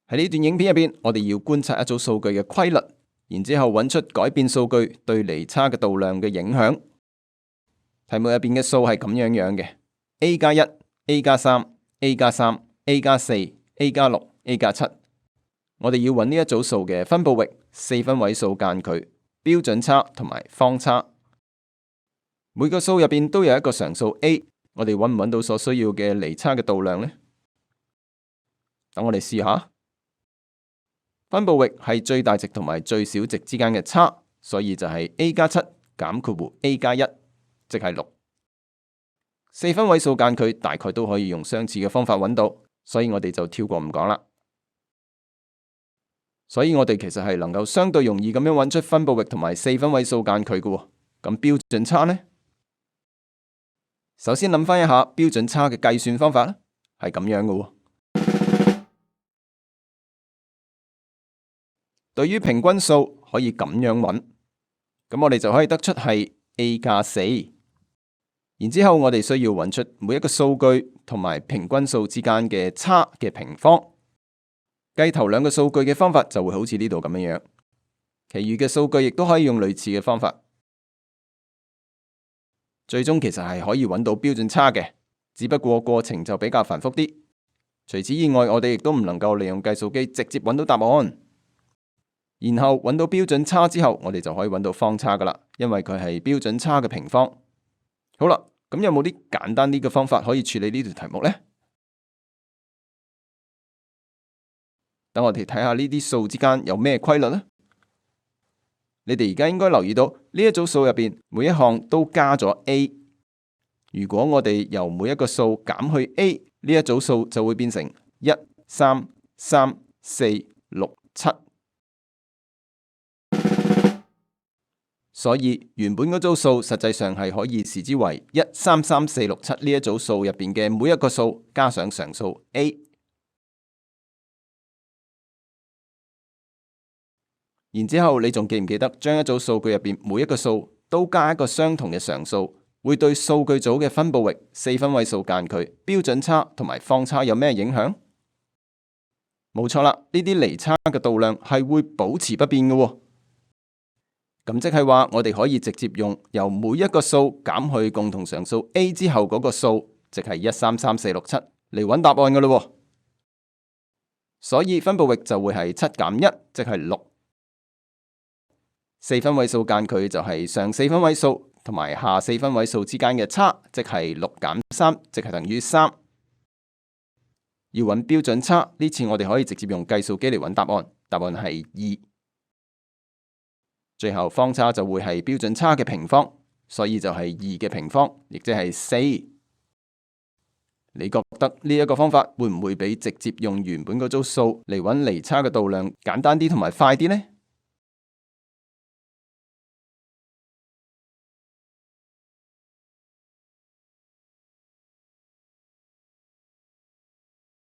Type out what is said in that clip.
喺呢段影片入邊，我哋要觀察一組數據嘅規律，然之後揾出改變數據對離差嘅度量嘅影響。題目入邊嘅數係咁樣嘅 ：A 加1、A 加3、A 加3、A 加4、A 加6、A 加7。我哋要揾呢一組數嘅分佈域、四分位數間距、標準差同埋方差。每個數入邊都有一個常數 A， 我哋揾唔揾到所需要嘅離差嘅度量呢？等我哋試下。分佈域係最大值同埋最小值之間嘅差，所以就係 A 加7減括弧 A 加1，即係6。四分位數間距大概都可以用相似嘅方法揾到，所以我哋就跳過唔講啦。所以我哋其實係能夠相對容易咁樣揾出分佈域同埋四分位數間距嘅喎。咁標準差呢？首先諗翻一下標準差嘅計算方法啦，係咁樣嘅喎。對於平均數可以咁樣揾，咁我哋就可以得出係 A 加4。然之後我哋需要揾出每一個數據同埋平均數之間嘅差嘅平方。計頭兩個數據嘅方法就會好似呢度咁樣，其餘嘅數據亦都可以用類似嘅方法。最終其實係可以揾到標準差嘅，只不過過程就比較繁複啲。除此以外，我哋亦都唔能夠利用計數機直接揾到答案。然後揾到標準差之後，我哋就可以揾到方差噶啦，因為佢係標準差嘅平方。好啦，咁有冇啲簡單啲嘅方法可以處理呢條題目呢？等我哋睇下呢啲數之間有咩規律呢？你哋而家應該留意到呢一組數入邊每一項都加咗 A。如果我哋由每一個數減去 A， 呢一組數就會變成1、3、3、4、6、7。所以原本嗰組數實際上係可以視之為1、3、3、4、6、7呢一組數入邊嘅每一個數加上常數 A。然之後你仲記唔記得將一組數據入邊每一個數都加一個相同嘅常數，會對數據組嘅分佈域、四分位數間距、標準差同埋方差有咩影響？冇錯啦，呢啲離差嘅度量係會保持不變嘅喎。咁即係話我哋可以直接用由每一個數減去共同常數 A 之後嗰個數，即係1、3、3、4、6、7嚟揾答案嘅咯。所以分佈域就會係7減1，即係6。四分位數間距就係上四分位數同埋下四分位數之間嘅差，即係6減3，即係等於3。要揾標準差，呢次我哋可以直接用計數機嚟揾答案，答案係2。最後方差就會係標準差嘅平方，所以就係2嘅平方，亦即係4。你覺得呢一個方法會唔會比直接用原本嗰組數嚟揾離差嘅度量簡單啲同埋快啲呢？